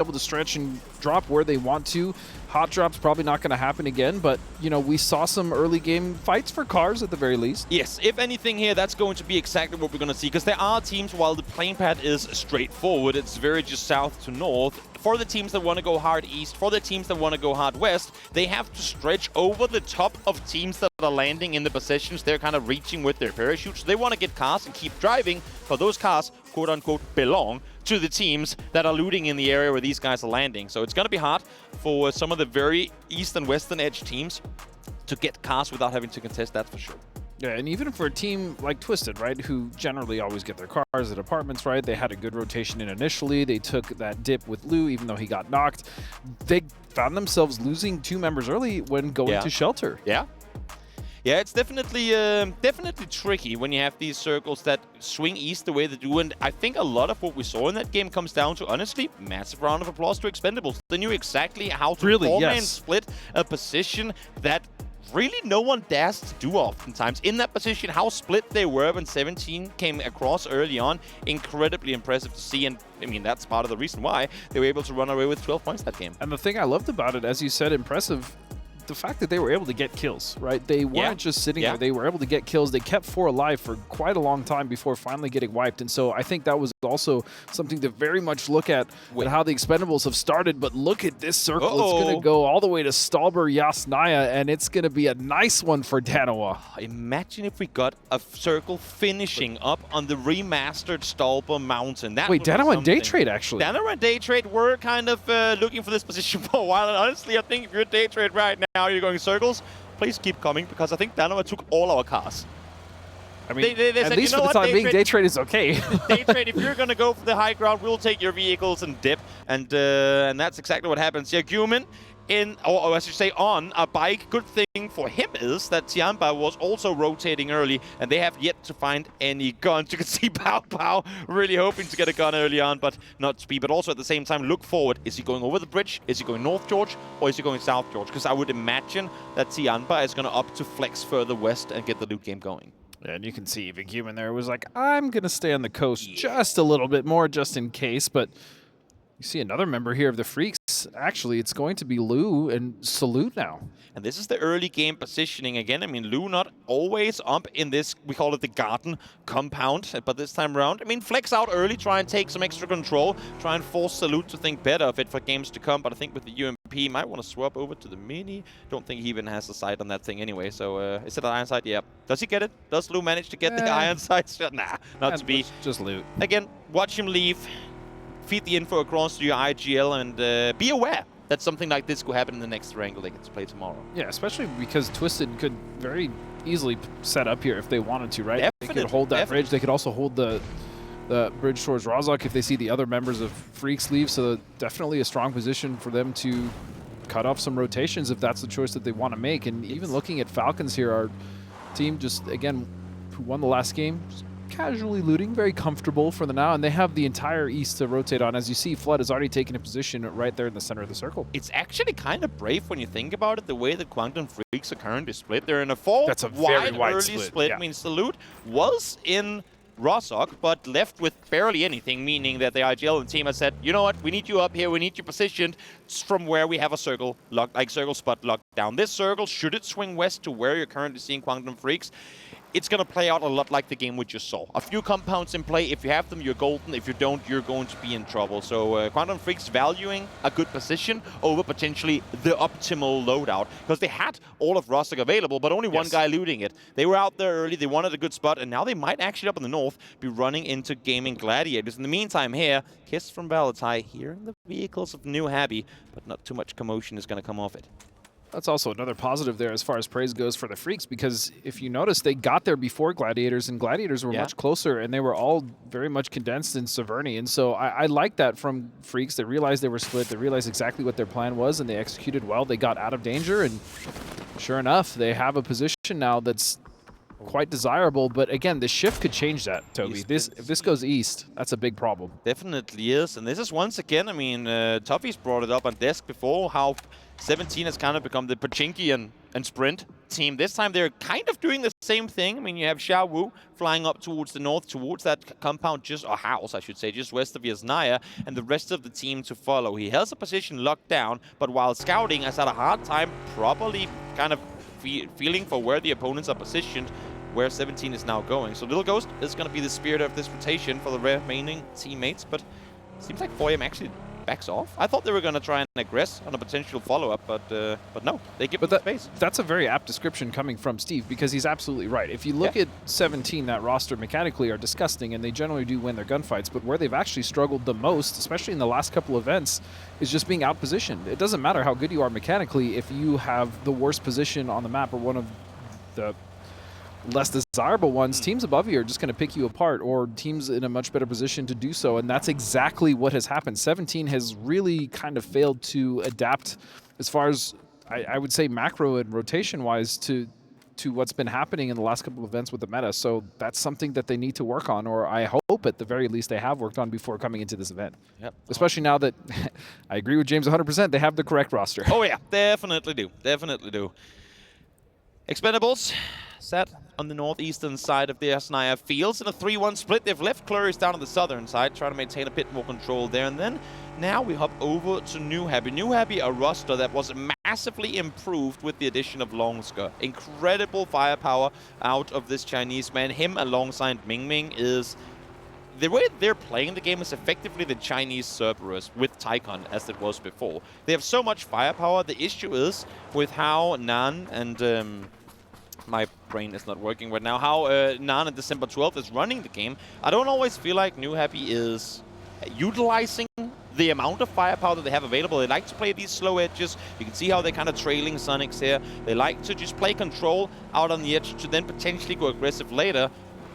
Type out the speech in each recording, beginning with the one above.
able to stretch and drop where they want to. Hot drop's probably not going to happen again, but you know, we saw some early game fights for cars at the very least. Yes, if anything here, that's going to be exactly what we're going to see, because there are teams, while the playing path is straightforward, it's very just south to north. For the teams that want to go hard east, for the teams that want to go hard west, they have to stretch over the top of teams that are landing in the positions they're kind of reaching with their parachutes. They want to get cars and keep driving, but those cars, quote-unquote, belong to the teams that are looting in the area where these guys are landing. So it's going to be hard for some of the very east and western edge teams to get cars without having to contest, that's for sure. Yeah, and even for a team like Twisted, right, who generally always get their cars at apartments, right? They had a good rotation in initially. They took that dip with Lou, even though he got knocked. They found themselves losing 2 members early when going to shelter. Yeah. Yeah, it's definitely tricky when you have these circles that swing east the way they do, and I think a lot of what we saw in that game comes down to, honestly, massive round of applause to Expendables. They knew exactly how to four-man split a position that really no one dares to do oftentimes. In that position, how split they were when 17 came across early on, incredibly impressive to see, and I mean, that's part of the reason why they were able to run away with 12 points that game. And the thing I loved about it, as you said, impressive, the fact that they were able to get kills, right? They weren't just sitting there. They were able to get kills. They kept 4 alive for quite a long time before finally getting wiped. And so I think that was also something to very much look at how the Expendables have started. But look at this circle. It's going to go all the way to Stalber Yasnaya, and it's going to be a nice one for Danoa. Imagine if we got a circle finishing up on the remastered Stalber Mountain. That Wait, Danoa and Daytrade, actually. Danoa and Daytrade were kind of looking for this position for a while. And honestly, I think if you're Daytrade right now, you're going circles, please keep coming, because I think Danoa took all our cars. I mean, they at said, least for the time being, Daytrade is okay. Daytrade, if you're going to go for the high ground, we'll take your vehicles and dip. And that's exactly what happens. Yeah, Guman in, or I should say on, a bike. Good thing for him is that Tiamba was also rotating early, and they have yet to find any guns. You can see Pow Pow really hoping to get a gun early on, but not speed. But also at the same time, look forward. Is he going over the bridge? Is he going North George? Or is he going South George? Because I would imagine that Tiamba is going to opt to flex further west and get the loot game going. Yeah, and you can see even Human there was like, I'm going to stay on the coast just a little bit more, just in case. But you see another member here of the Freaks. Actually, it's going to be Lou and Salute now. And this is the early game positioning again. I mean, Lou not always up in this, we call it the garden compound, but this time around, I mean, flex out early, try and take some extra control, try and force Salute to think better of it for games to come. But I think with the UMP, he might want to swap over to the Mini. Don't think he even has a sight on that thing anyway. So is it an iron sight? Yeah. Does he get it? Does Lou manage to get the iron sights? Nah, not to be. Just Loot. Again, watch him leave. Feed the info across to your IGL, and be aware that something like this could happen in the next Wrangle they get to play tomorrow. Yeah, especially because Twisted could very easily set up here if they wanted to, right? They could hold that bridge. They could also hold the bridge towards Rozok if they see the other members of Freaks leave. So definitely a strong position for them to cut off some rotations if that's the choice that they want to make. And even looking at Falcons here, our team just, again, who won the last game, casually looting, very comfortable for the now, and they have the entire east to rotate on. As you see, Flood has already taken a position right there in the center of the circle. It's actually kind of brave when you think about it, the way that Quantum Freaks are currently split. They're in a 4 That's a very wide early split. I mean, Salute was in Rozok, but left with barely anything, meaning that the IGL and team has said, you know what, we need you up here, we need you positioned from where we have a circle, circle spot locked down. This circle, should it swing west to where you're currently seeing Quantum Freaks, it's going to play out a lot like the game we just saw. A few compounds in play. If you have them, you're golden. If you don't, you're going to be in trouble. So Quantum Freaks valuing a good position over potentially the optimal loadout, because they had all of Rozok available, but only one guy looting it. They were out there early. They wanted a good spot, and now they might actually up in the north be running into Gaming Gladiators. In the meantime here, Kiss from Valatai, hearing the vehicles of New Happy, but not too much commotion is going to come off it. That's also another positive there as far as praise goes for the Freaks, because if you notice, they got there before Gladiators, and Gladiators were much closer, and they were all very much condensed in Severny. And so I like that from Freaks. They realized they were split. They realized exactly what their plan was, and they executed well. They got out of danger, and sure enough, they have a position now that's quite desirable. But again, the shift could change that, Toby. If this goes east, that's a big problem. Definitely is. And this is once again, I mean, Tuffy's brought it up on desk before, how 17 has kind of become the Pachinki and Sprint team. This time they're kind of doing the same thing. I mean, you have Xiao Wu flying up towards the north, towards that compound, or house, I should say, just west of Yasnaya, and the rest of the team to follow. He has a position locked down, but while scouting, has had a hard time properly kind of feeling for where the opponents are positioned, where 17 is now going. So Little Ghost is going to be the spirit of this rotation for the remaining teammates, but it seems like 4M actually backs off. I thought they were going to try and aggress on a potential follow-up, but no, they give them space. That's a very apt description coming from Steve, because he's absolutely right. If you look at 17, that roster mechanically are disgusting, and they generally do win their gunfights, but where they've actually struggled the most, especially in the last couple events, is just being outpositioned. It doesn't matter how good you are mechanically if you have the worst position on the map or one of the less desirable ones. Teams above you are just going to pick you apart, or teams in a much better position to do so, and that's exactly what has happened. 17 has really kind of failed to adapt as far as, I would say, macro and rotation-wise to what's been happening in the last couple of events with the meta, so that's something that they need to work on, or I hope at the very least they have worked on before coming into this event. Yep. Especially now that, I agree with James 100%, they have the correct roster. Oh yeah, definitely do. Definitely do. Expendables set on the northeastern side of the Yasnaya fields in a 3-1 split. They've left Clurius down on the southern side, trying to maintain a bit more control there. And then now we hop over to New Happy. New Happy, a roster that was massively improved with the addition of Longsker. Incredible firepower out of this Chinese man. Him alongside Ming Ming is... The way they're playing the game is effectively the Chinese Cerberus with Tycon, as it was before. They have so much firepower. The issue is with how Nan and... my brain is not working right now. How Nan and December 12th is running the game. I don't always feel like New Happy is utilizing the amount of firepower that they have available. They like to play these slow edges. You can see how they're kind of trailing Sonics here. They like to just play control out on the edge to then potentially go aggressive later.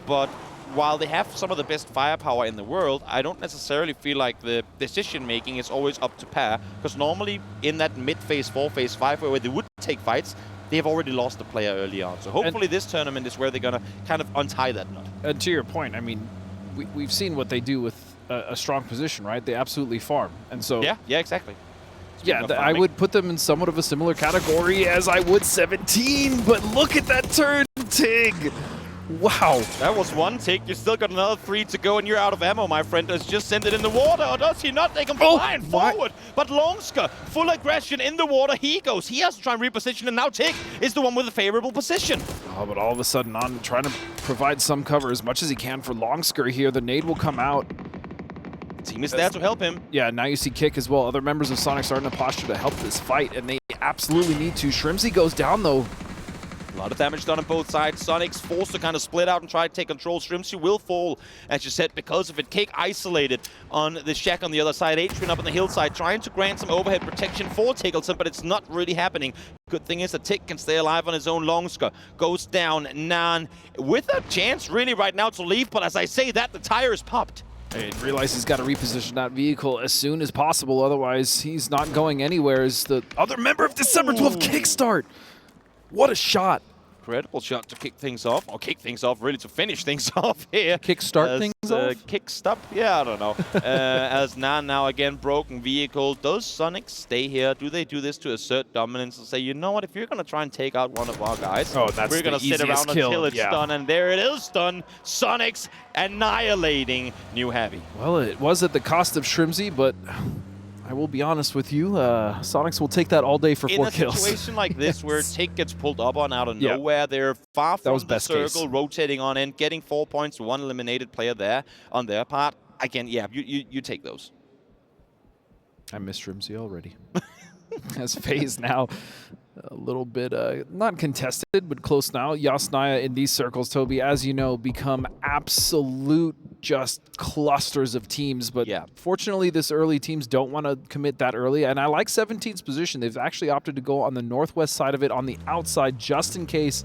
But while they have some of the best firepower in the world, I don't necessarily feel like the decision-making is always up to par. Because normally in that mid-phase 4, phase 5, where they would take fights, they have already lost a player early on. So hopefully this tournament is where they're going to kind of untie that knot. And to your point, I mean, we've seen what they do with a strong position, right? They absolutely farm. And so... Yeah, exactly. Yeah, I would put them in somewhat of a similar category as I would 17, but look at that turn, Tig! Wow. That was one tick. You still got another 3 to go, and you're out of ammo, my friend. Does just send it in the water, or does he not? They come flying forward. But Longsker, full aggression in the water. He goes. He has to try and reposition, and now Tick is the one with a favorable position. Oh, but all of a sudden, on trying to provide some cover as much as he can for Longsker here. The nade will come out. Team is there to help him. Yeah, now you see Kick as well. Other members of Sonic starting to posture to help this fight, and they absolutely need to. Shrimsy goes down, though. A lot of damage done on both sides. Sonic's forced to kind of split out and try to take control. Shrimsy will fall, as you said, because of it. Cake isolated on the shack on the other side. Adrian up on the hillside, trying to grant some overhead protection for Tickleton, but it's not really happening. Good thing is that Tick can stay alive on his own. Longsker goes down. Nan with a chance really right now to leave, but as I say that, the tire is popped. He realizes he's got to reposition that vehicle as soon as possible, otherwise he's not going anywhere as the other member of December 12th kickstart. What a shot. Incredible shot to kick things off, or kick things off, really to finish things off here. Kickstart things off? Kick stop? Yeah, I don't know. As Nan now again, broken vehicle. Does Sonic stay here? Do they do this to assert dominance and say, you know what, if you're going to try and take out one of our guys, we're going to sit around until it's done. And there it is done. Sonic's annihilating New Happy. Well, it was at the cost of Shrimsy, but I will be honest with you, Sonics will take that all day for 4 kills. In a situation like this where Tick gets pulled up on out of nowhere, they're far from the circle, rotating on in, getting 4 points, 1 eliminated player there on their part. Again, yeah, you take those. I miss Shrimsy already. As FaZe now a little bit, not contested, but close now. Yasnaya in these circles, Toby, as you know, become absolute just clusters of teams. But fortunately, this early teams don't want to commit that early. And I like 17's position. They've actually opted to go on the northwest side of it on the outside, just in case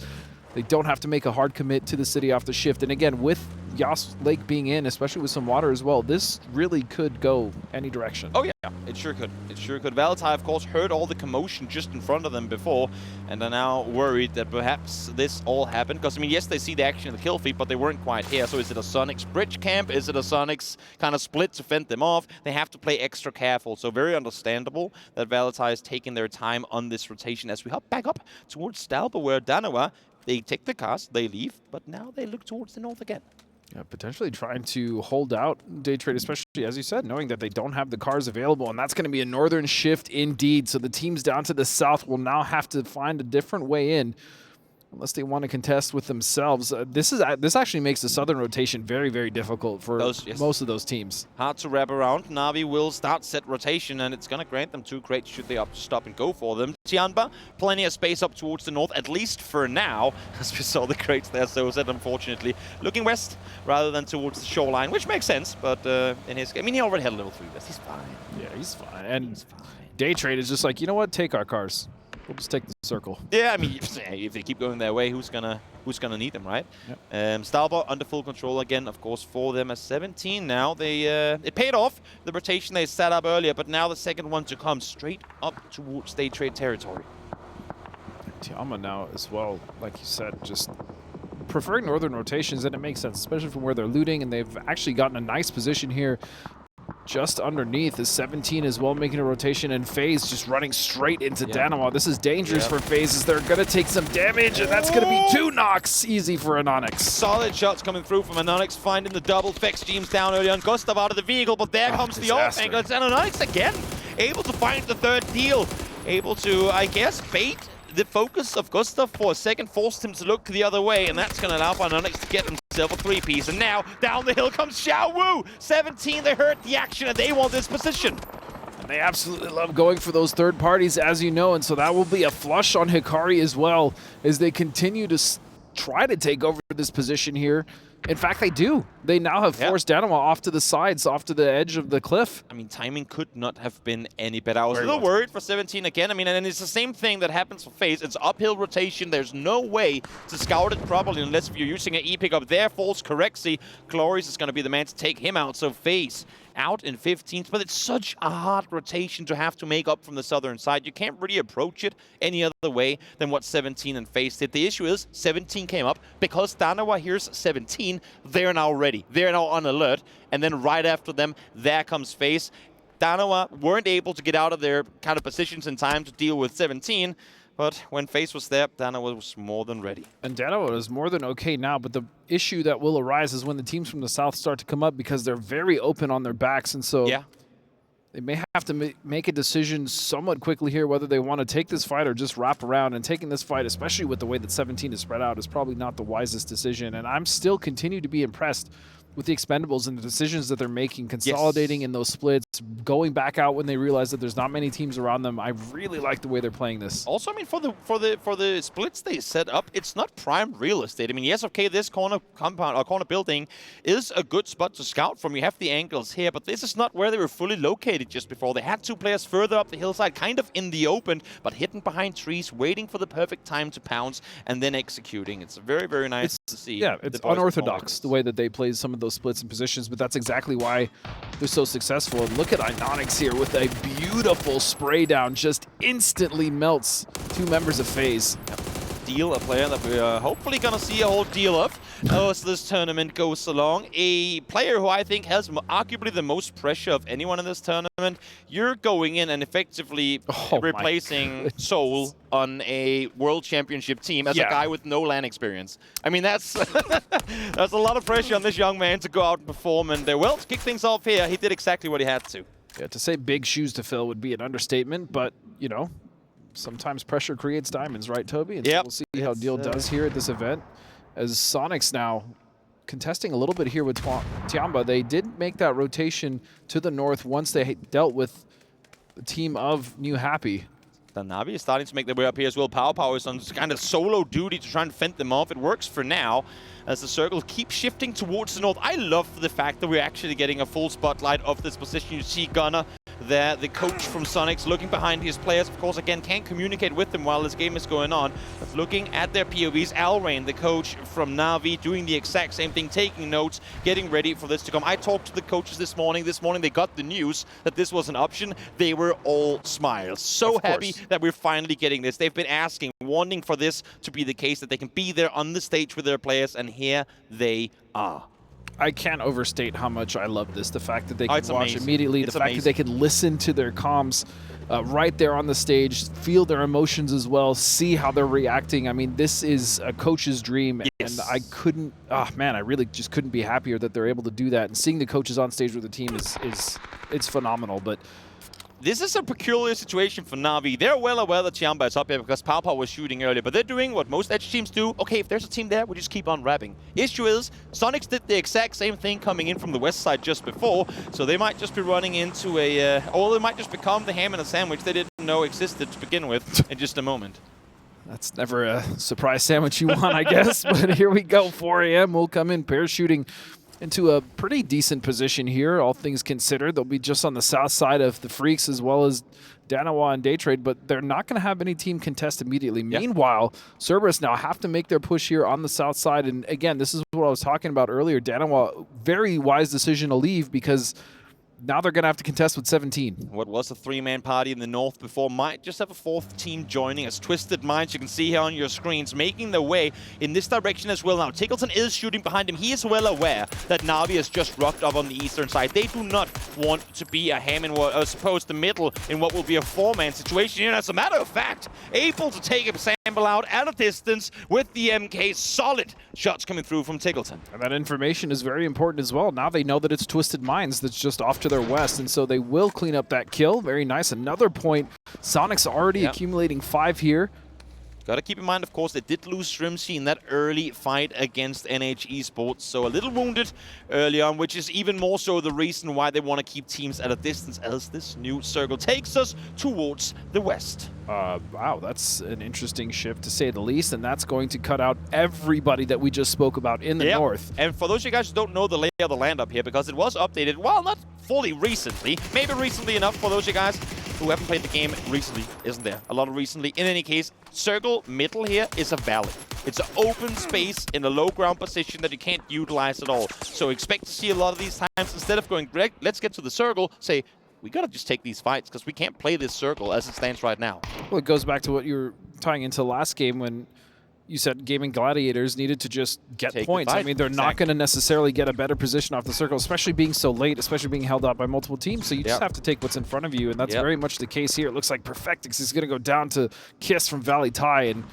They don't have to make a hard commit to the city off the shift. And again, with Yas Lake being in, especially with some water as well, this really could go any direction. Oh yeah, it sure could. It sure could. Valentine, of course, heard all the commotion just in front of them before, and are now worried that perhaps this all happened. Because, I mean, yes, they see the action in the kill feed, but they weren't quite here. So is it a Sonic's bridge camp? Is it a Sonic's kind of split to fend them off? They have to play extra careful. So very understandable that Valentine is taking their time on this rotation as we hop back up towards Stalba, where Danawa, they take the cars, they leave, but now they look towards the north again. Yeah, potentially trying to hold out Day Trade, especially, as you said, knowing that they don't have the cars available, and that's going to be a northern shift indeed. So the teams down to the south will now have to find a different way in, unless they want to contest with themselves. This actually makes the southern rotation very, very difficult for most of those teams. Hard to wrap around. Na'Vi will start set rotation, and it's going to grant them 2 crates should they stop and go for them. Tianba, plenty of space up towards the north, at least for now, as we saw the crates there. So said, unfortunately, looking west rather than towards the shoreline, which makes sense. But in his game, I mean, he already had a level 3 vest. He's fine. Yeah, he's fine. And Day Trade is just like, you know what? Take our cars. We'll just take the circle. Yeah, I mean, if they keep going their way, who's gonna need them, right? Yep. Stalba under full control again, of course, for them as 17 now. They it paid off the rotation they set up earlier, but now the second one to come straight up towards Day Trade territory. Tiama now as well, like you said, just preferring northern rotations, and it makes sense, especially from where they're looting, and they've actually gotten a nice position here. Just underneath is 17 as well, making a rotation, and FaZe just running straight into Danawa. This is dangerous for FaZe as they're going to take some damage, and that's going to be 2 knocks. Easy for Anonyx. Solid shots coming through from Anonyx, finding the double. Vex Team's down early on. Gustav out of the vehicle, but there comes the off angle. It's Anonyx again, able to find the 3rd deal. Able to, I guess, bait the focus of Gustav for a second, forced him to look the other way, and that's going to allow Anonyx to get himself a 3-piece. And now, down the hill comes Xiao Wu. 17, they heard the action, and they want this position. And they absolutely love going for those third parties, as you know, and so that will be a flush on Hikari as well, as they continue to try to take over this position here. In fact, they do. They now have forced Danawa off to the sides, off to the edge of the cliff. I mean, timing could not have been any better. I was a little worried for 17 again. I mean, and it's the same thing that happens for FaZe. It's uphill rotation. There's no way to scout it properly unless if you're using an E-pickup. There falls Correxy. Glorious is going to be the man to take him out. So FaZe out in 15th, but it's such a hard rotation to have to make up from the southern side. You can't really approach it any other way than what 17 and FaZe did. The issue is 17 came up because Danawa hears 17. They're now ready. They're now on alert. And then right after them, there comes FaZe. Danawa weren't able to get out of their kind of positions in time to deal with 17. But when FaZe was there, Danawa was more than ready. And Danawa is more than okay now, but the issue that will arise is when the teams from the south start to come up, because they're very open on their backs, and so they may have to make a decision somewhat quickly here whether they want to take this fight or just wrap around. And taking this fight, especially with the way that 17 is spread out, is probably not the wisest decision. And I'm still continue to be impressed with the Expendables and the decisions that they're making, consolidating in those splits, going back out when they realize that there's not many teams around them. I really like the way they're playing this. Also, I mean, for the splits they set up, it's not prime real estate. I mean, yes, okay, this corner compound or corner building is a good spot to scout from. You have the angles here, but this is not where they were fully located just before. They had 2 players further up the hillside, kind of in the open, but hidden behind trees, waiting for the perfect time to pounce and then executing. It's very, very nice to see. Yeah, it's unorthodox the way that they play some of those splits and positions, but that's exactly why they're so successful. And look at Inonix here with a beautiful spray down, just instantly melts 2 members of FaZe. Deal, a player that we're hopefully going to see a whole deal of as this tournament goes along. A player who I think has arguably the most pressure of anyone in this tournament. You're going in and effectively replacing Soul on a world championship team as a guy with no LAN experience. I mean, that's that's a lot of pressure on this young man to go out and perform. And well, to kick things off here, he did exactly what he had to. Yeah, to say big shoes to fill would be an understatement, but, you know, sometimes pressure creates diamonds, right, Toby? And so we'll see how Deal does here at this event. As Sonics now contesting a little bit here with Tiamba. They did make that rotation to the north once they dealt with the team of New Happy. The Na'Vi is starting to make their way up here as well. Power is on kind of solo duty to try and fend them off. It works for now as the circle keeps shifting towards the north. I love the fact that we're actually getting a full spotlight of this position. You see Gunner there. The coach from Sonics looking behind his players, of course, again, can't communicate with them while this game is going on. But looking at their POVs, Alrain, the coach from Na'Vi, doing the exact same thing, taking notes, getting ready for this to come. I talked to the coaches this morning. This morning they got the news that this was an option. They were all smiles. So happy that we're finally getting this. They've been asking, wanting for this to be the case, that they can be there on the stage with their players, and here they are. I can't overstate how much I love this. The fact that they can watch amazing. immediately, the fact that they can listen to their comms right there on the stage, feel their emotions as well, see how they're reacting. I mean, this is a coach's dream, and I couldn't, man, I really just couldn't be happier that they're able to do that. And seeing the coaches on stage with the team it's phenomenal. But this is a peculiar situation for Na'Vi. They're well aware that Chiamba is up here because Pau Pau was shooting earlier, but they're doing what most Edge teams do. Okay, if there's a team there, we just keep on rapping. Issue is, Sonics did the exact same thing coming in from the west side just before, so they might just be running into a, or they might just become the ham and a sandwich they didn't know existed to begin with in just a moment. That's never a surprise sandwich you want, I guess, but here we go. 4 a.m. will come in parachuting into a pretty decent position here, all things considered. They'll be just on the south side of the Freaks as well as Danawa and Daytrade, but they're not going to have any team contest immediately. Meanwhile, Cerberus now have to make their push here on the south side. And again, this is what I was talking about earlier. Danawa, very wise decision to leave because now they're going to have to contest with 17. What was a three-man party in the north before might just have a fourth team joining as Twisted Minds, you can see here on your screens, making their way in this direction as well now. Tickleton is shooting behind him. He is well aware that Na'Vi has just rocked up on the eastern side. They do not want to be a ham in what, suppose, the middle in what will be a four-man situation. And as a matter of fact, able to take a sample out at a distance with the MK. Solid shots coming through from Tickleton. And that information is very important as well. Now they know that it's Twisted Minds that's just off to their west, and so they will clean up that kill. Very nice. Another point. Sonic's already accumulating 5 here. Got to keep in mind, of course, they did lose Strimsy in that early fight against NH Esports, so a little wounded early on, which is even more so the reason why they want to keep teams at a distance as this new circle takes us towards the west. Wow, that's an interesting shift to say the least, and that's going to cut out everybody that we just spoke about in the north. And for those of you guys who don't know the lay of the land up here, because it was updated, well, not fully recently, maybe recently enough for those of you guys who haven't played the game recently, isn't there? A lot of recently. In any case, circle middle here is a valley. It's an open space in a low ground position that you can't utilize at all. So expect to see a lot of these times, instead of going, let's get to the circle, say, we got to just take these fights because we can't play this circle as it stands right now. Well, it goes back to what you were tying into last game when you said Gaming Gladiators needed to just get points. I mean, they're not going to necessarily get a better position off the circle, especially being so late, especially being held out by multiple teams. So you just have to take what's in front of you, and that's very much the case here. It looks like Perfectix is going to go down to Kiss from Valley Tai, and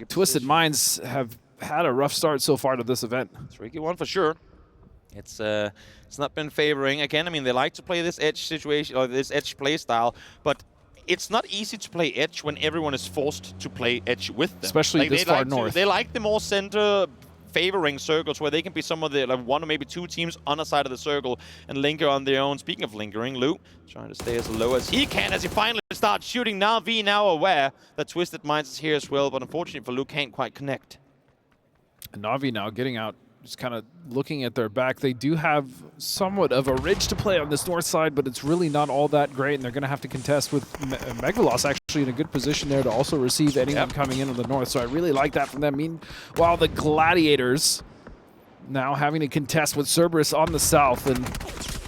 Twisted Minds have had a rough start so far to this event. Tricky one for sure. It's not been favoring. Again, I mean, they like to play this edge situation, or this edge play style, but it's not easy to play edge when everyone is forced to play edge with them. Especially like this far north. They like the more center favoring circles where they can be some of the like one or maybe two teams on a side of the circle and linger on their own. Speaking of lingering, Luke trying to stay as low as he can as he finally starts shooting. Na'Vi now aware that Twisted Minds is here as well, but unfortunately for Luke, can't quite connect. And Na'Vi now getting out, just kind of looking at their back. They do have somewhat of a ridge to play on this north side, but it's really not all that great, and they're going to have to contest with Megaloss actually in a good position there to also receive anyone coming in on the north. So I really like that from them. Meanwhile, the Gladiators now having to contest with Cerberus on the south, and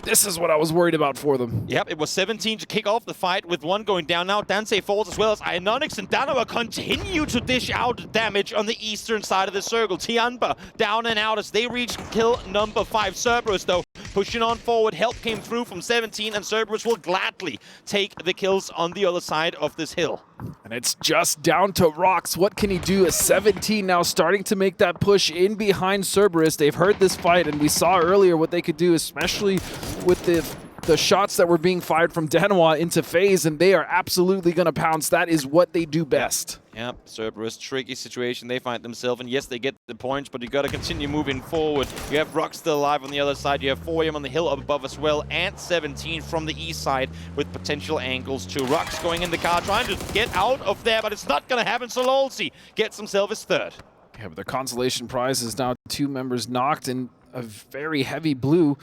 this is what I was worried about for them. Yep, it was 17 to kick off the fight with one going down now. Dansei falls as well as Iononyx and Danawa continue to dish out damage on the eastern side of the circle. Tianba down and out as they reach kill number 5. Cerberus, though, pushing on forward. Help came through from 17, and Cerberus will gladly take the kills on the other side of this hill. And it's just down to Rocks. What can he do? A 17 now starting to make that push in behind Cerberus. They've heard this fight, and we saw earlier what they could do, especially with the shots that were being fired from Danawa into phase, and they are absolutely going to pounce. That is what they do best. Yep, Cerberus, tricky situation they find themselves in. Yes, they get the points, but you got to continue moving forward. You have Rock still alive on the other side. You have 4M on the hill up above as well, and 17 from the east side with potential angles too. Rock's going in the car, trying to get out of there, but it's not going to happen. So Lolsey gets himself his third. Yeah, but the consolation prize is now 2 members knocked and a very heavy blue.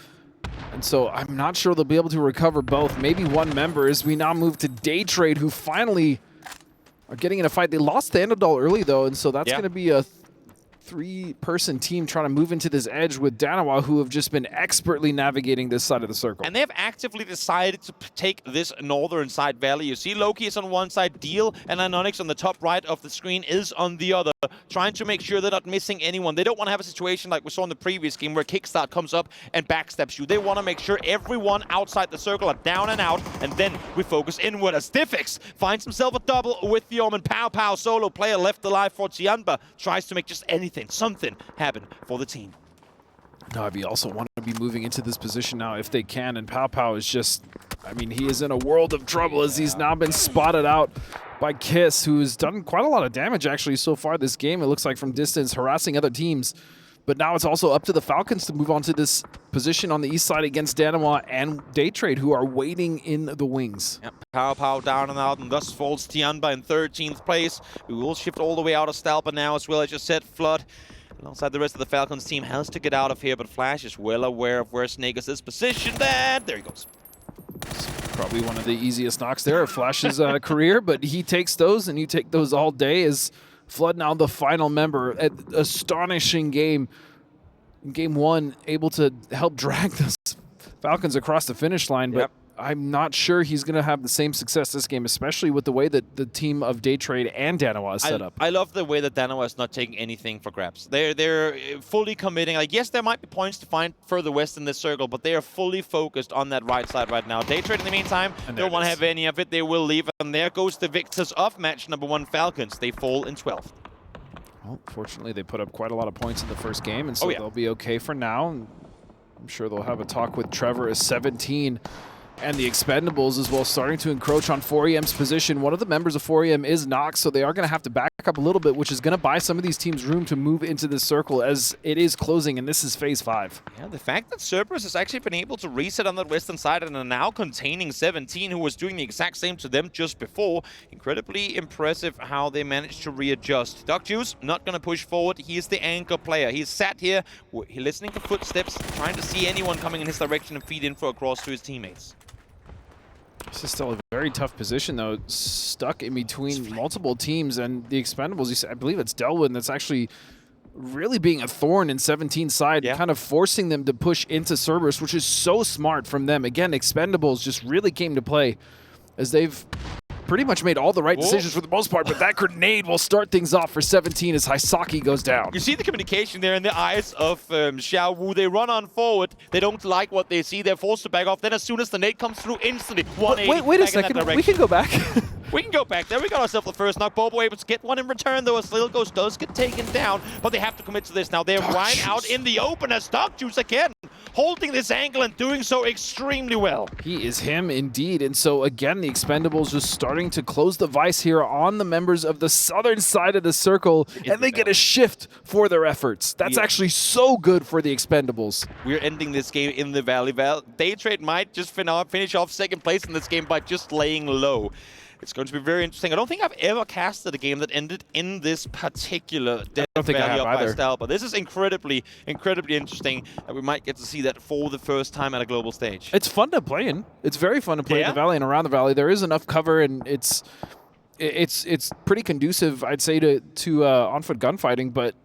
And so I'm not sure they'll be able to recover both. Maybe one member as we now move to Day Trade, who finally are getting in a fight. They lost to Enodol early, though, and so that's going to be a three-person team trying to move into this edge with Danawa, who have just been expertly navigating this side of the circle. And they have actively decided to take this northern side valley. You see Loki is on one side, Deal and Anonix on the top right of the screen is on the other, trying to make sure they're not missing anyone. They don't want to have a situation like we saw in the previous game where Kickstart comes up and backstabs you. They want to make sure everyone outside the circle are down and out, and then we focus inward as Diffix finds himself a double with the Omen. Pow Pow solo player left alive for Tianba, tries to make just something happen for the team. Na'Vi also want to be moving into this position now if they can, and Pow Pow is just, I mean, he is in a world of trouble as he's now been spotted out by Kiss, who's done quite a lot of damage actually so far this game, it looks like, from distance, harassing other teams. But now it's also up to the Falcons to move on to this position on the east side against Danawa and Day Trade, who are waiting in the wings. Yep. Pow Pow down and out, and thus falls Tianba in 13th place. We will shift all the way out of Stalpa now as well. As just said, Flood, alongside the rest of the Falcons team, has to get out of here, but Flash is well aware of where Snakers is positioned, and there he goes. Probably one of the easiest knocks there of Flash's career, but he takes those, and you take those all day as Flood now the final member. Astonishing game. In game one, able to help drag the Falcons across the finish line, but I'm not sure he's going to have the same success this game, especially with the way that the team of Day Trade and Danawa is set up. I love the way that Danawa is not taking anything for grabs. They're fully committing. Like, yes, there might be points to find further west in this circle, but they are fully focused on that right side right now. Day Trade, in the meantime, don't want to have any of it. They will leave, and there goes the victors of match number 1, Falcons. They fall in 12th. Well, fortunately, they put up quite a lot of points in the first game, and so they'll be okay for now. I'm sure they'll have a talk with Trevor as 17 and the Expendables as well, starting to encroach on 4EM's position. One of the members of 4EM is Nox, so they are going to have to back up a little bit, which is going to buy some of these teams room to move into this circle as it is closing, and this is phase 5. Yeah, the fact that Cerberus has actually been able to reset on that western side and are now containing 17, who was doing the exact same to them just before. Incredibly impressive how they managed to readjust. Doc Juice not going to push forward. He is the anchor player. He's sat here, listening for footsteps, trying to see anyone coming in his direction and feed info across to his teammates. This is still a very tough position, though, stuck in between multiple teams, and the Expendables, I believe it's Delwyn that's actually really being a thorn in 17's side, kind of forcing them to push into Cerberus, which is so smart from them. Again, Expendables just really came to play as they've pretty much made all the right decisions for the most part, but that grenade will start things off for 17 as Hisaki goes down. You see the communication there in the eyes of Xiao Wu. They run on forward. They don't like what they see. They're forced to back off. Then as soon as the nade comes through, instantly 180. Wait a second. We can go back. We can go back there. We got ourselves the first knock. Bobo able to get one in return, though, as Lil Ghost does get taken down. But they have to commit to this now. They're right out in the open as Dark Juice again, holding this angle and doing so extremely well. He is him indeed. And so again, the Expendables just starting to close the vice here on the members of the southern side of the circle, and they get a shift for their efforts. That's actually so good for the Expendables. We're ending this game in the Valley. Day Trade might just finish off second place in this game by just laying low. It's going to be very interesting. I don't think I've ever casted a game that ended in this particular Death Valley up by style, but this is incredibly interesting that we might get to see that for the first time at a global stage. It's fun to play in. It's very fun to play in the Valley and around the Valley. There is enough cover, and it's pretty conducive, I'd say, to on-foot gunfighting, but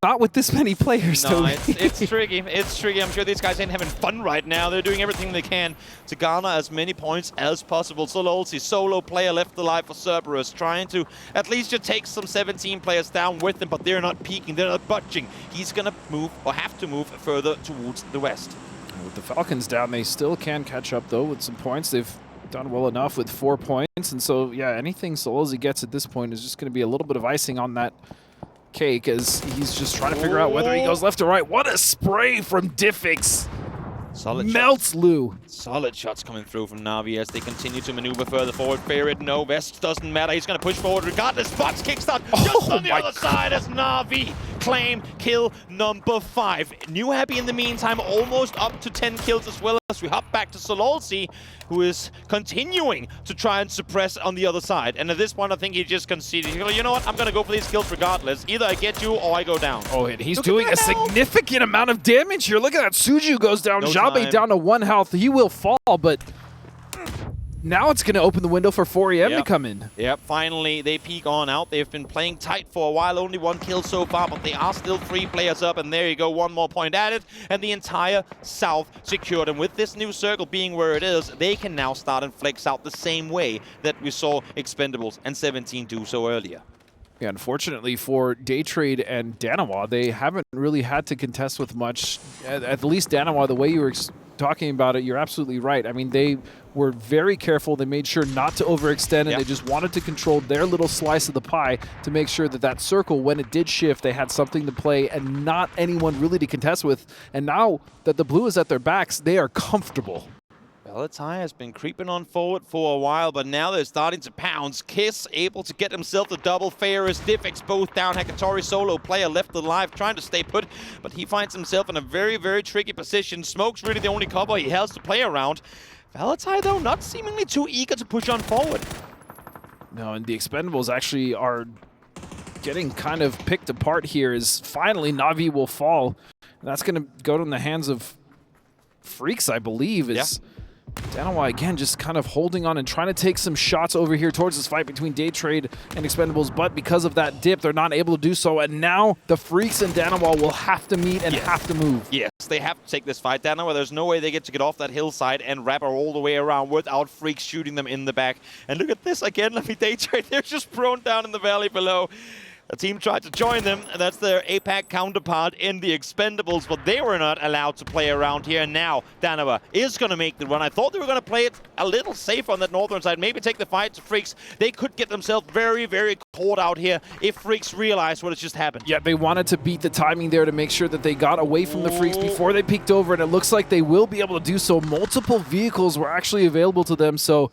not with this many players. No, it's tricky. It's tricky. I'm sure these guys ain't having fun right now. They're doing everything they can to garner as many points as possible. Sololsi, solo player left alive for Cerberus, trying to at least just take some 17 players down with them, but they're not peeking. They're not budging. He's going to move, or have to move, further towards the west. With the Falcons down, they still can catch up, though, with some points. They've done well enough with 4 points, and so, yeah, anything Sololsi gets at this point is just going to be a little bit of icing on that cake as he's just trying to figure out whether he goes left or right. What a spray from Diffix. Solid melts Lou. Solid shots coming through from Na'Vi as they continue to maneuver further forward. Fear it, no, Vest doesn't matter. He's going to push forward regardless. Spots Kickstart just on the other side as Na'Vi claim kill number 5. New Happy in the meantime almost up to 10 kills as well as we hop back to Sololsi, who is continuing to try and suppress on the other side. And at this point, I think he just conceded. He goes, you know what? I'm going to go for these kills regardless. Either I get you or I go down. Oh, and he's doing a significant amount of damage here. Look at that. Suju goes down. Xiaobei down to 1 health. He will fall, but now it's going to open the window for 4EM to come in. Yep, finally they peek on out. They've been playing tight for a while, only 1 kill so far, but they are still 3 players up, and there you go, 1 more point added, and the entire South secured. And with this new circle being where it is, they can now start and flex out the same way that we saw Expendables and 17 do so earlier. Yeah, unfortunately for Daytrade and Danawa, they haven't really had to contest with much. At least Danawa, the way you were talking about it, you're absolutely right. I mean, they were very careful. They made sure not to overextend, and they just wanted to control their little slice of the pie to make sure that that circle, when it did shift, they had something to play and not anyone really to contest with. And now that the blue is at their backs, they are comfortable. Valentine has been creeping on forward for a while, but now they're starting to pounce. Kiss able to get himself the double. Ferris, Diffix both down. Hekatori solo player left alive, trying to stay put, but he finds himself in a very, very tricky position. Smoke's really the only cover he has to play around. Valentine, though, not seemingly too eager to push on forward. No, and the Expendables actually are getting kind of picked apart here, as finally Na'Vi will fall. And that's going to go in the hands of Freaks, I believe. Danawa, again, just kind of holding on and trying to take some shots over here towards this fight between Daytrade and Expendables, but because of that dip, they're not able to do so, and now the Freaks and Danawa will have to meet and have to move. Yes, they have to take this fight. Danawa, there's no way they get to get off that hillside and wrap her all the way around without Freaks shooting them in the back. And look at this again, let me Daytrade, they're just thrown down in the valley below. A team tried to join them, and that's their APAC counterpart in the Expendables, but they were not allowed to play around here. And now Danawa is going to make the run. I thought they were going to play it a little safer on that northern side, maybe take the fight to Freaks. They could get themselves very, very caught out here if Freaks realized what has just happened. Yeah, they wanted to beat the timing there to make sure that they got away from the Freaks before they peeked over, and it looks like they will be able to do so. Multiple vehicles were actually available to them, so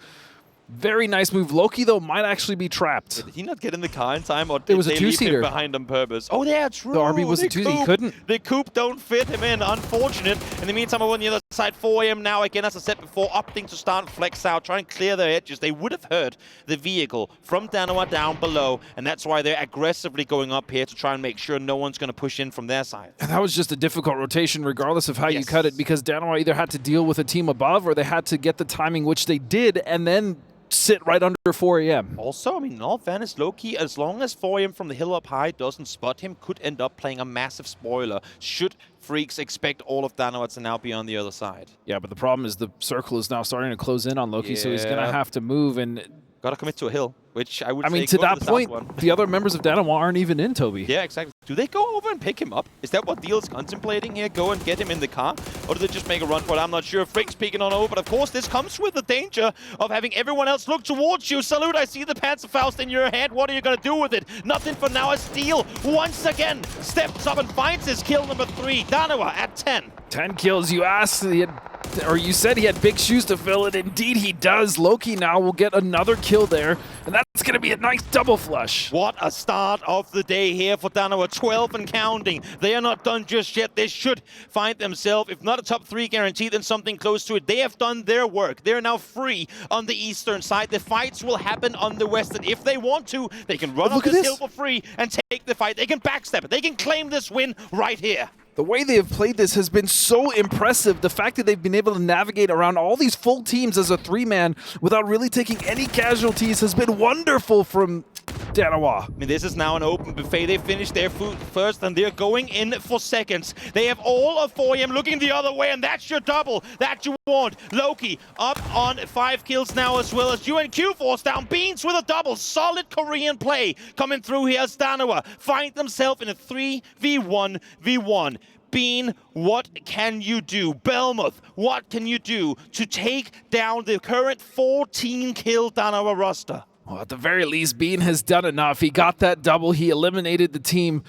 very nice move. Loki, though, might actually be trapped. Did he not get in the car in time, or did it was they a two-seater leave him behind on purpose? Oh, yeah, true. The RB was a two-seater. He couldn't. The coupe don't fit him in. Unfortunate. In the meantime, over on the other side, 4AM now, again, as I said before, opting to start flex out, try and clear their edges. They would have heard the vehicle from Danawa down below, and that's why they're aggressively going up here to try and make sure no one's going to push in from their side. And that was just a difficult rotation, regardless of how you cut it, because Danawa either had to deal with a team above or they had to get the timing, which they did, and then sit right under 4AM. Also, I mean, in all fairness, low-key, as long as 4AM from the hill up high doesn't spot him, could end up playing a massive spoiler. Should Freaks expect all of Danawa to now be on the other side. Yeah, but the problem is the circle is now starting to close in on Loki, so he's going to have to move and gotta commit to a hill, which I would say. I mean, to that point, the other members of Danawa aren't even in, Toby. Yeah, exactly. Do they go over and pick him up? Is that what Deal is contemplating here? Go and get him in the car? Or do they just make a run for it? I'm not sure. Freak's peeking on over, but of course this comes with the danger of having everyone else look towards you. Salute, I see the Panzerfaust in your head. What are you gonna do with it? Nothing for now as Deal once again steps up and finds his kill number 3. Danawa at 10. 10 kills, you asked, you said he had big shoes to fill, and indeed he does. Loki now will get another kill there, and that's going to be a nice double flush. What a start of the day here for Danawa, 12 and counting. They are not done just yet. They should find themselves, if not a top 3 guarantee, then something close to it. They have done their work. They're now free on the eastern side. The fights will happen on the western. If they want to, they can run up this hill for free and take the fight. They can backstep it. They can claim this win right here. The way they have played this has been so impressive. The fact that they've been able to navigate around all these full teams as a 3-man without really taking any casualties has been wonderful from Danawa. I mean, this is now an open buffet. They finished their food first, and they're going in for seconds. They have all of 4AM looking the other way, and that's your double that you want. Loki up on 5 kills now, as well as UNQ Force down. Beans with a double. Solid Korean play coming through here as Danawa find themselves in a 3v1v1. Bean, what can you do? Belmuth, what can you do to take down the current 14-kill Danawa roster? Well, at the very least, Bean has done enough. He got that double. He eliminated the team,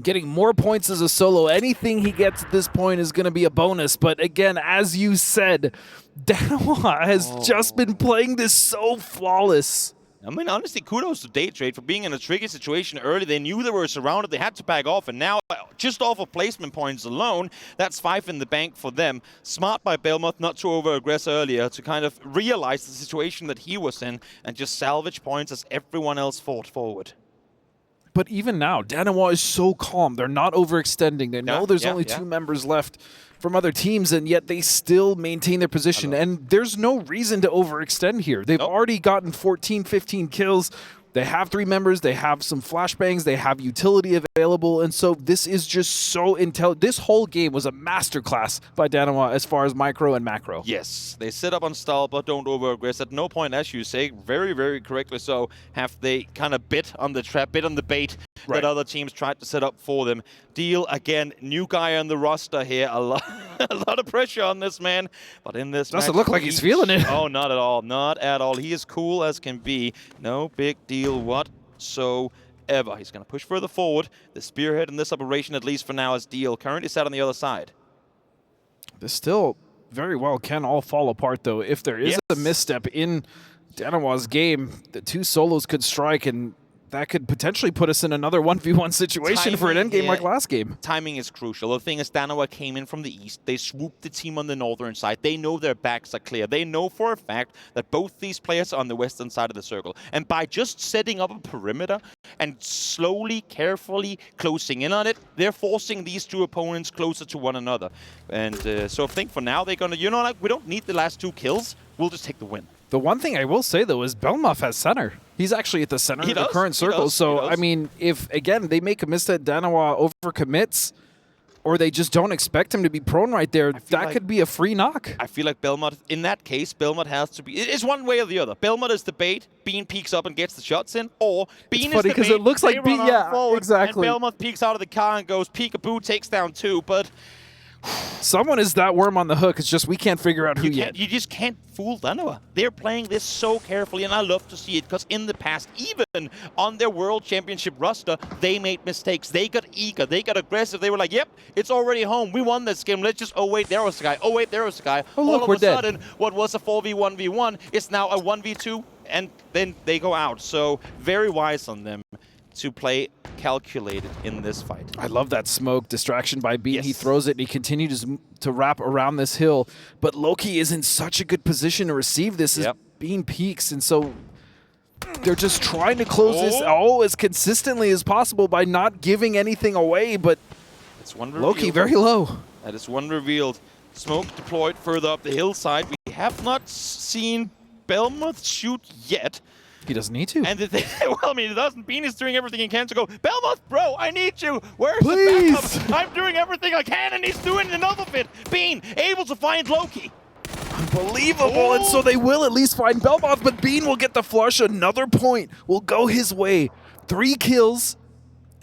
getting more points as a solo. Anything he gets at this point is going to be a bonus. But again, as you said, Danawa has just been playing this so flawless. I mean, honestly, kudos to Daytrade for being in a tricky situation early. They knew they were surrounded. They had to back off. And now, just off of placement points alone, that's 5 in the bank for them. Smart by Belmoth not to over-aggress earlier, to kind of realize the situation that he was in and just salvage points as everyone else fought forward. But even now, Danawa is so calm. They're not overextending. They know there's only 2 members left from other teams, and yet they still maintain their position. And there's no reason to overextend here. They've already gotten 14, 15 kills. They have 3 members. They have some flashbangs. They have utility available. And so this is just so intelligent. This whole game was a masterclass by Danawa as far as micro and macro. Yes, they sit up on stall, but don't over-aggress. At no point, as you say, very, very correctly so, have they kind of bit on the trap, bit on the bait that other teams tried to set up for them. Deal, again, new guy on the roster here. A lot of pressure on this man. But in this doesn't look like he's feeling it. Oh, not at all. Not at all. He is cool as can be. No big deal whatsoever. He's going to push further forward. The spearhead in this operation, at least for now, is Deal. Currently sat on the other side. This still very well can all fall apart, though. If there is a misstep in Danawa's game, the 2 solos could strike, and that could potentially put us in another 1v1 situation for an endgame like last game. Timing is crucial. The thing is, Danawa came in from the east. They swooped the team on the northern side. They know their backs are clear. They know for a fact that both these players are on the western side of the circle. And by just setting up a perimeter and slowly, carefully closing in on it, they're forcing these 2 opponents closer to one another. And so I think for now they're going to, you know, like, we don't need the last 2 kills. We'll just take the win. The one thing I will say, though, is Belmoth has center. He's actually at the center of the current circle. So, I mean, if, again, they make a misstep, Danawa overcommits, or they just don't expect him to be prone right there, that could be a free knock. I feel like Belmont, in that case, Belmont has to be... It's one way or the other. Belmont is the bait, Bean peeks up and gets the shots in, or Bean is the bait, it looks like Bean, exactly. And Belmont peeks out of the car and goes peekaboo, takes down 2, but... Someone is that worm on the hook. It's just we can't figure out who yet. You just can't fool Danawa. They're playing this so carefully, and I love to see it, because in the past, even on their World Championship roster, they made mistakes. They got eager. They got aggressive. They were like, yep, it's already home. We won this game. Let's just, oh, wait, there was a guy. Oh, wait, there was a guy. Oh, look, all of a sudden, what was a 4v1v1 is now a 1v2, and then they go out. So very wise on them to play calculated in this fight. I love that smoke distraction by Bean. He throws it and he continues to wrap around this hill, but Loki is in such a good position to receive this as Bean peaks, and so they're just trying to close this as consistently as possible by not giving anything away, but it's one Loki very low. That is one revealed. Smoke deployed further up the hillside. We have not seen Belmoth shoot yet. He doesn't need to. And the thing, well, I mean, he doesn't. Bean is doing everything he can to go, Belmoth, bro, I need you. Where's the backup? I'm doing everything I can, and he's doing enough of it. Bean, able to find Loki. Unbelievable, and so they will at least find Belmoth, but Bean will get the flush. Another point will go his way. 3 kills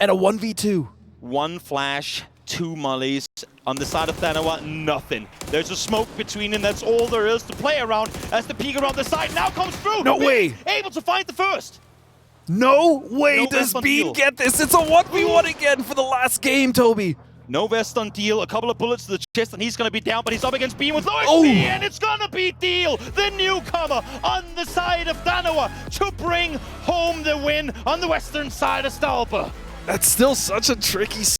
and a 1v2. 1 flash, 2 mollies. On the side of Danawa, nothing. There's a smoke between them. That's all there is to play around as the peek around the side now comes through. No way. Able to find the first. No way does Bean get this. It's a 1v1 again for the last game, Toby. No vest on Deal. A couple of bullets to the chest, and he's going to be down, but he's up against Bean with low HP, and it's going to be Deal, the newcomer, on the side of Danawa to bring home the win on the western side of Stalpa. That's still such a tricky